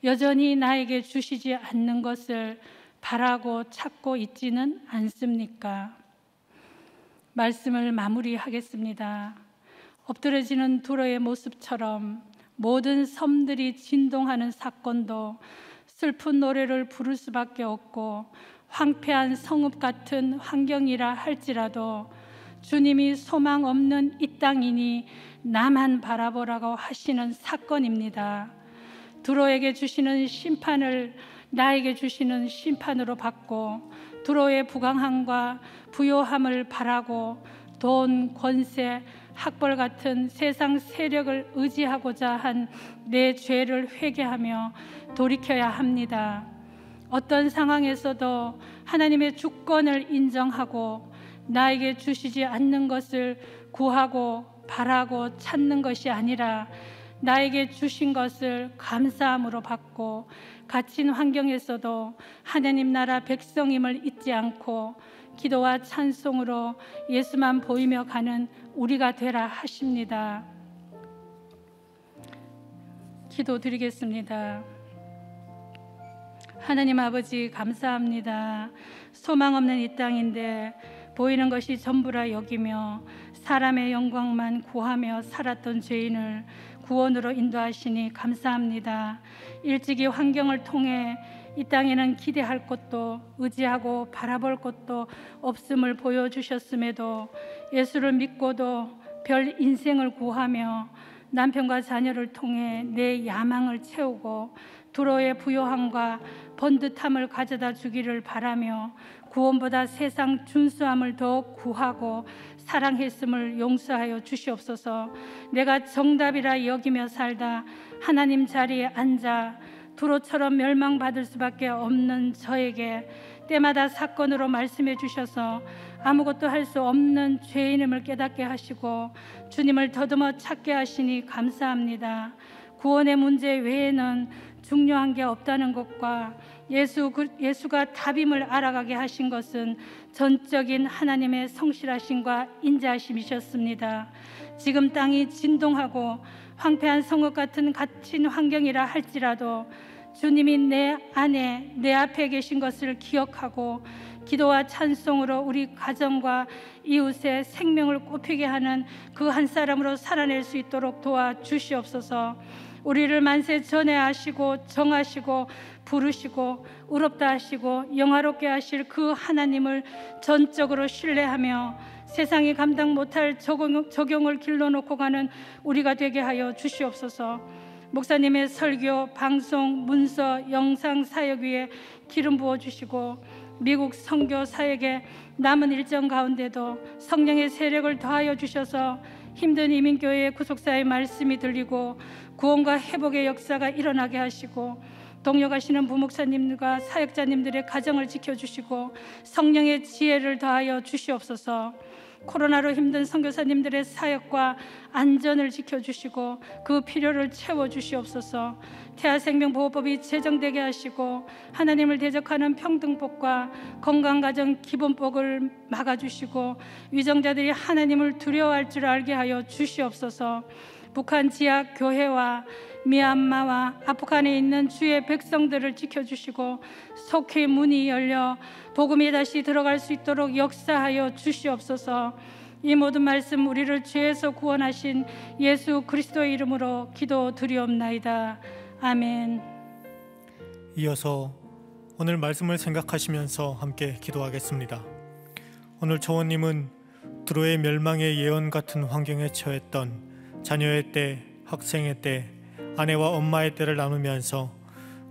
여전히 나에게 주시지 않는 것을 바라고 찾고 있지는 않습니까? 말씀을 마무리하겠습니다. 엎드려지는 두로의 모습처럼 모든 섬들이 진동하는 사건도 슬픈 노래를 부를 수밖에 없고 황폐한 성읍 같은 환경이라 할지라도 주님이 소망 없는 이 땅이니 나만 바라보라고 하시는 사건입니다. 두로에게 주시는 심판을 나에게 주시는 심판으로 받고 두로의 부강함과 부요함을 바라고 돈, 권세, 학벌 같은 세상 세력을 의지하고자 한 내 죄를 회개하며 돌이켜야 합니다. 어떤 상황에서도 하나님의 주권을 인정하고 나에게 주시지 않는 것을 구하고 바라고 찾는 것이 아니라 나에게 주신 것을 감사함으로 받고 갇힌 환경에서도 하나님 나라 백성임을 잊지 않고 기도와 찬송으로 예수만 보이며 가는 우리가 되라 하십니다. 기도드리겠습니다. 하나님 아버지, 감사합니다. 소망 없는 이 땅인데 보이는 것이 전부라 여기며 사람의 영광만 구하며 살았던 죄인을 구원으로 인도하시니 감사합니다. 일찍이 환경을 통해 이 땅에는 기대할 것도 의지하고 바라볼 것도 없음을 보여주셨음에도 예수를 믿고도 별 인생을 구하며 남편과 자녀를 통해 내 야망을 채우고 두로의 부요함과 번듯함을 가져다 주기를 바라며 구원보다 세상 준수함을 더 구하고 사랑했음을 용서하여 주시옵소서. 내가 정답이라 여기며 살다 하나님 자리에 앉아 두로처럼 멸망받을 수밖에 없는 저에게 때마다 사건으로 말씀해 주셔서 아무것도 할 수 없는 죄인임을 깨닫게 하시고 주님을 더듬어 찾게 하시니 감사합니다. 구원의 문제 외에는 중요한 게 없다는 것과 예수가 답임을 알아가게 하신 것은 전적인 하나님의 성실하심과 인자하심이셨습니다. 지금 땅이 진동하고 황폐한 성읍 같은 갇힌 환경이라 할지라도 주님이 내 안에 내 앞에 계신 것을 기억하고 기도와 찬송으로 우리 가정과 이웃의 생명을 꽃피게 하는 그 한 사람으로 살아낼 수 있도록 도와주시옵소서. 우리를 만세 전해하시고 정하시고 부르시고 의롭다 하시고 영화롭게 하실 그 하나님을 전적으로 신뢰하며 세상이 감당 못할 적용을 길러놓고 가는 우리가 되게 하여 주시옵소서. 목사님의 설교, 방송, 문서, 영상 사역 위에 기름 부어주시고 미국 선교 사역에 남은 일정 가운데도 성령의 세력을 더하여 주셔서 힘든 이민교회의 구속사의 말씀이 들리고 구원과 회복의 역사가 일어나게 하시고 동역하시는 부목사님과 사역자님들의 가정을 지켜주시고 성령의 지혜를 더하여 주시옵소서. 코로나로 힘든 선교사님들의 사역과 안전을 지켜주시고 그 필요를 채워주시옵소서. 태아생명보호법이 제정되게 하시고 하나님을 대적하는 평등법과 건강가정 기본법을 막아주시고 위정자들이 하나님을 두려워할 줄 알게 하여 주시옵소서. 북한 지역 교회와 미얀마와 아프간에 있는 주의 백성들을 지켜주시고 속히 문이 열려 복음이 다시 들어갈 수 있도록 역사하여 주시옵소서. 이 모든 말씀 우리를 죄에서 구원하신 예수 그리스도의 이름으로 기도드리옵나이다. 아멘. 이어서 오늘 말씀을 생각하시면서 함께 기도하겠습니다. 오늘 조원님은 두로의 멸망의 예언 같은 환경에 처했던 자녀의 때, 학생의 때, 아내와 엄마의 때를 나누면서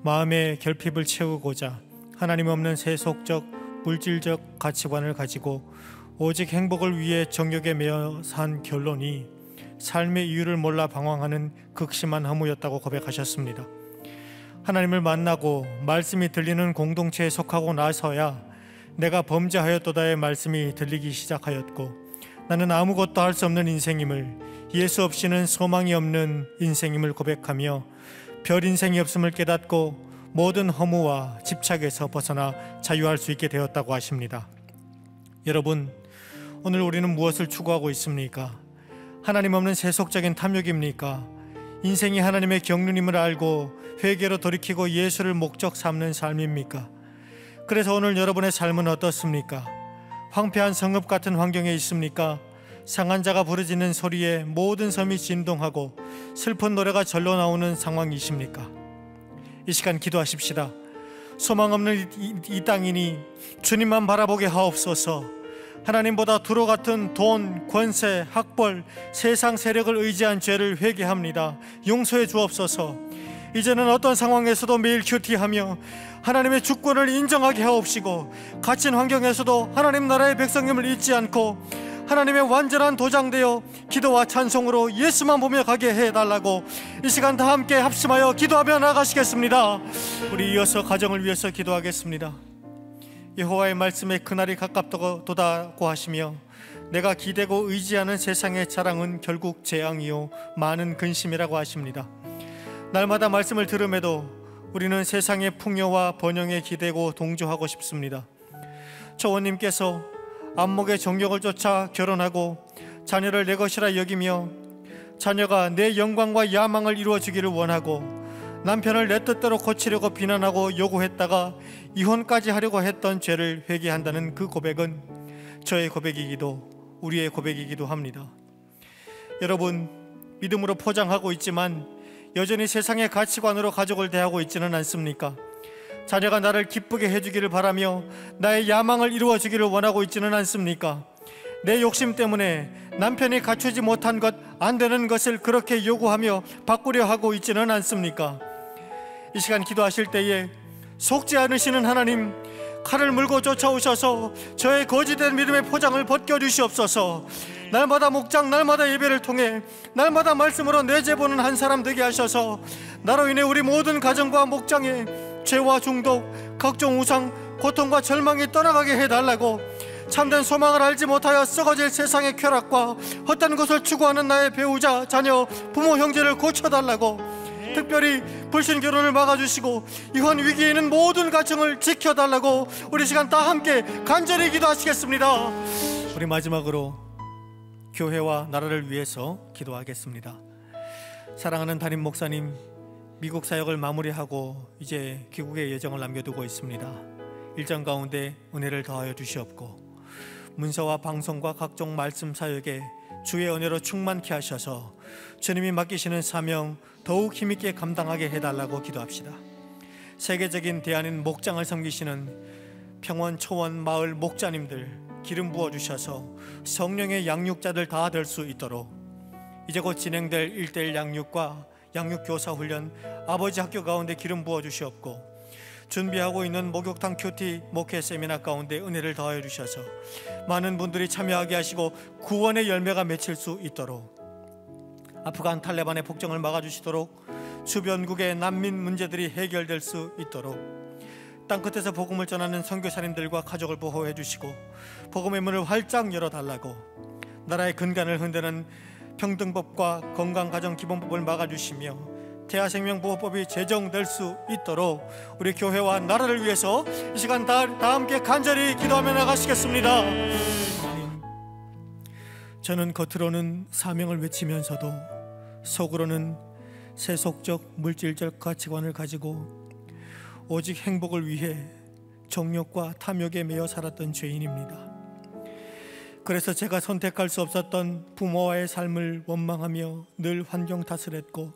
마음의 결핍을 채우고자 하나님 없는 세속적, 물질적 가치관을 가지고 오직 행복을 위해 정욕에 매여 산 결론이 삶의 이유를 몰라 방황하는 극심한 허무였다고 고백하셨습니다. 하나님을 만나고 말씀이 들리는 공동체에 속하고 나서야 내가 범죄하였도다의 말씀이 들리기 시작하였고 나는 아무것도 할 수 없는 인생임을, 예수 없이는 소망이 없는 인생임을 고백하며 별 인생이 없음을 깨닫고 모든 허무와 집착에서 벗어나 자유할 수 있게 되었다고 하십니다. 여러분, 오늘 우리는 무엇을 추구하고 있습니까? 하나님 없는 세속적인 탐욕입니까? 인생이 하나님의 경륜임을 알고 회개로 돌이키고 예수를 목적 삼는 삶입니까? 그래서 오늘 여러분의 삶은 어떻습니까? 황폐한 성읍 같은 환경에 있습니까? 상한 자가 부르짖는 소리에 모든 섬이 진동하고 슬픈 노래가 절로 나오는 상황이십니까? 이 시간 기도하십시다. 소망 없는 이 땅이니 주님만 바라보게 하옵소서. 하나님보다 두로 같은 돈, 권세, 학벌, 세상 세력을 의지한 죄를 회개합니다. 용서해 주옵소서. 이제는 어떤 상황에서도 매일 큐티하며 하나님의 주권을 인정하게 하옵시고, 갇힌 환경에서도 하나님 나라의 백성임을 잊지 않고 하나님의 완전한 도장되어 기도와 찬송으로 예수만 보며 가게 해달라고 이 시간 다 함께 합심하여 기도하며 나가시겠습니다. 우리 이어서 가정을 위해서 기도하겠습니다. 여호와의 말씀에 그날이 가깝다고 하시며, 내가 기대고 의지하는 세상의 자랑은 결국 재앙이요 많은 근심이라고 하십니다. 날마다 말씀을 들음에도 우리는 세상의 풍요와 번영에 기대고 동조하고 싶습니다. 초원님께서 안목의 정욕을 쫓아 결혼하고 자녀를 내 것이라 여기며 자녀가 내 영광과 야망을 이루어주기를 원하고 남편을 내 뜻대로 고치려고 비난하고 요구했다가 이혼까지 하려고 했던 죄를 회개한다는 그 고백은 저의 고백이기도 우리의 고백이기도 합니다. 여러분, 믿음으로 포장하고 있지만 여전히 세상의 가치관으로 가족을 대하고 있지는 않습니까? 자녀가 나를 기쁘게 해주기를 바라며 나의 야망을 이루어주기를 원하고 있지는 않습니까? 내 욕심 때문에 남편이 갖추지 못한 것, 안 되는 것을 그렇게 요구하며 바꾸려 하고 있지는 않습니까? 이 시간 기도하실 때에 속지 않으시는 하나님, 칼을 물고 쫓아오셔서 저의 거짓된 믿음의 포장을 벗겨주시옵소서. 날마다 목장, 날마다 예배를 통해 날마다 말씀으로 내재보는 한 사람 되게 하셔서 나로 인해 우리 모든 가정과 목장에 죄와 중독, 각종 우상, 고통과 절망이 떠나가게 해달라고, 참된 소망을 알지 못하여 썩어질 세상의 쾌락과 헛된 것을 추구하는 나의 배우자, 자녀, 부모, 형제를 고쳐달라고, 특별히 불신결혼을 막아주시고 이혼 위기에 있는 모든 가정을 지켜달라고 우리 시간 다 함께 간절히 기도하시겠습니다. 우리 마지막으로 교회와 나라를 위해서 기도하겠습니다. 사랑하는 담임 목사님, 미국 사역을 마무리하고 이제 귀국의 예정을 남겨두고 있습니다. 일정 가운데 은혜를 더하여 주시옵고 문서와 방송과 각종 말씀 사역에 주의 은혜로 충만케 하셔서 주님이 맡기시는 사명 더욱 힘있게 감당하게 해달라고 기도합시다. 세계적인 대한인 목장을 섬기시는 평원, 초원, 마을 목자님들 기름 부어주셔서 성령의 양육자들 다 될 수 있도록 이제 곧 진행될 1:1 양육과 양육교사 훈련, 아버지 학교 가운데 기름 부어주시옵고 준비하고 있는 목욕탕 큐티 목회 세미나 가운데 은혜를 더하여 주셔서 많은 분들이 참여하게 하시고 구원의 열매가 맺힐 수 있도록, 아프간 탈레반의 폭정을 막아주시도록 주변국의 난민 문제들이 해결될 수 있도록 땅끝에서 복음을 전하는 선교사님들과 가족을 보호해 주시고 복음의 문을 활짝 열어달라고, 나라의 근간을 흔드는 평등법과 건강가정기본법을 막아주시며 태아생명보호법이 제정될 수 있도록 우리 교회와 나라를 위해서 이 시간 다 함께 간절히 기도하며 나가시겠습니다. 저는 겉으로는 사명을 외치면서도 속으로는 세속적 물질적 가치관을 가지고 오직 행복을 위해 정욕과 탐욕에 매여 살았던 죄인입니다. 그래서 제가 선택할 수 없었던 부모와의 삶을 원망하며 늘 환경 탓을 했고,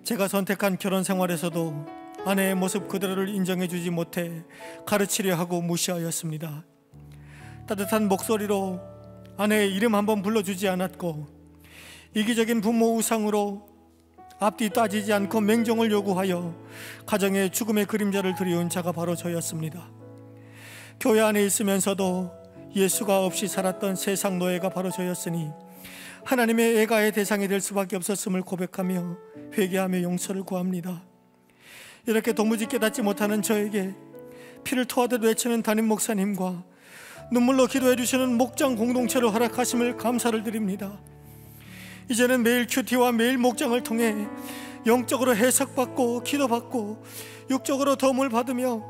제가 선택한 결혼 생활에서도 아내의 모습 그대로를 인정해주지 못해 가르치려 하고 무시하였습니다. 따뜻한 목소리로 아내의 이름 한번 불러주지 않았고, 이기적인 부모 우상으로 앞뒤 따지지 않고 맹종을 요구하여 가정의 죽음의 그림자를 드리운 자가 바로 저였습니다. 교회 안에 있으면서도 예수가 없이 살았던 세상 노예가 바로 저였으니 하나님의 애가의 대상이 될 수밖에 없었음을 고백하며 회개하며 용서를 구합니다. 이렇게 도무지 깨닫지 못하는 저에게 피를 토하듯 외치는 담임 목사님과 눈물로 기도해 주시는 목장 공동체를 허락하심을 감사를 드립니다. 이제는 매일 큐티와 매일 목장을 통해 영적으로 해석받고 기도받고 육적으로 도움을 받으며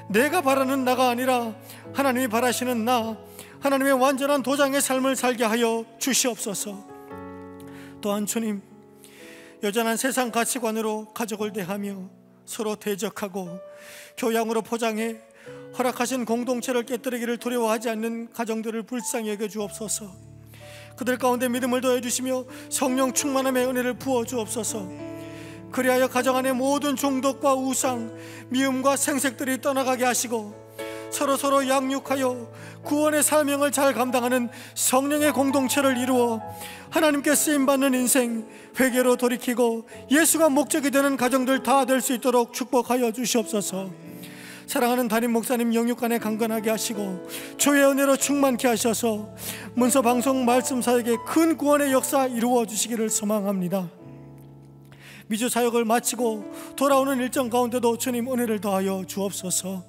내가 바라는 나가 아니라 하나님이 바라시는 나, 하나님의 완전한 도장의 삶을 살게 하여 주시옵소서. 또한 주님, 여전한 세상 가치관으로 가족을 대하며 서로 대적하고 교양으로 포장해 허락하신 공동체를 깨뜨리기를 두려워하지 않는 가정들을 불쌍히 여겨 주옵소서. 그들 가운데 믿음을 더해 주시며 성령 충만함의 은혜를 부어 주옵소서. 그리하여 가정 안의 모든 중독과 우상, 미움과 생색들이 떠나가게 하시고 서로 양육하여 구원의 사명을 잘 감당하는 성령의 공동체를 이루어 하나님께 쓰임받는 인생, 회개로 돌이키고 예수가 목적이 되는 가정들 다 될 수 있도록 축복하여 주시옵소서. 사랑하는 담임 목사님 영육간에 강건하게 하시고 주의 은혜로 충만케 하셔서 문서방송 말씀사역에 큰 구원의 역사 이루어 주시기를 소망합니다. 미주 사역을 마치고 돌아오는 일정 가운데도 주님 은혜를 더하여 주옵소서.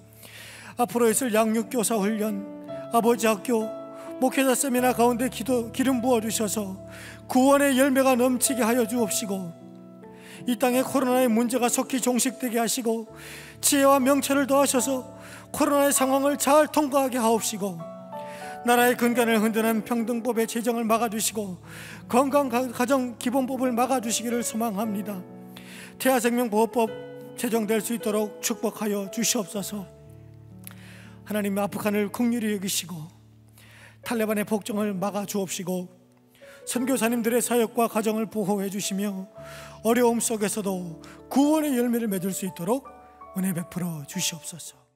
앞으로 있을 양육교사 훈련, 아버지 학교, 목회자 세미나 가운데 기름 부어주셔서 구원의 열매가 넘치게 하여 주옵시고 이 땅에 코로나의 문제가 속히 종식되게 하시고 지혜와 명철을 더하셔서 코로나의 상황을 잘 통과하게 하옵시고 나라의 근간을 흔드는 평등법의 제정을 막아주시고 건강 가정 기본법을 막아주시기를 소망합니다. 태아생명보호법 제정될 수 있도록 축복하여 주시옵소서. 하나님, 아프간을 긍휼히 여기시고 탈레반의 복종을 막아주옵시고 선교사님들의 사역과 가정을 보호해 주시며 어려움 속에서도 구원의 열매를 맺을 수 있도록 은혜 베풀어 주시옵소서.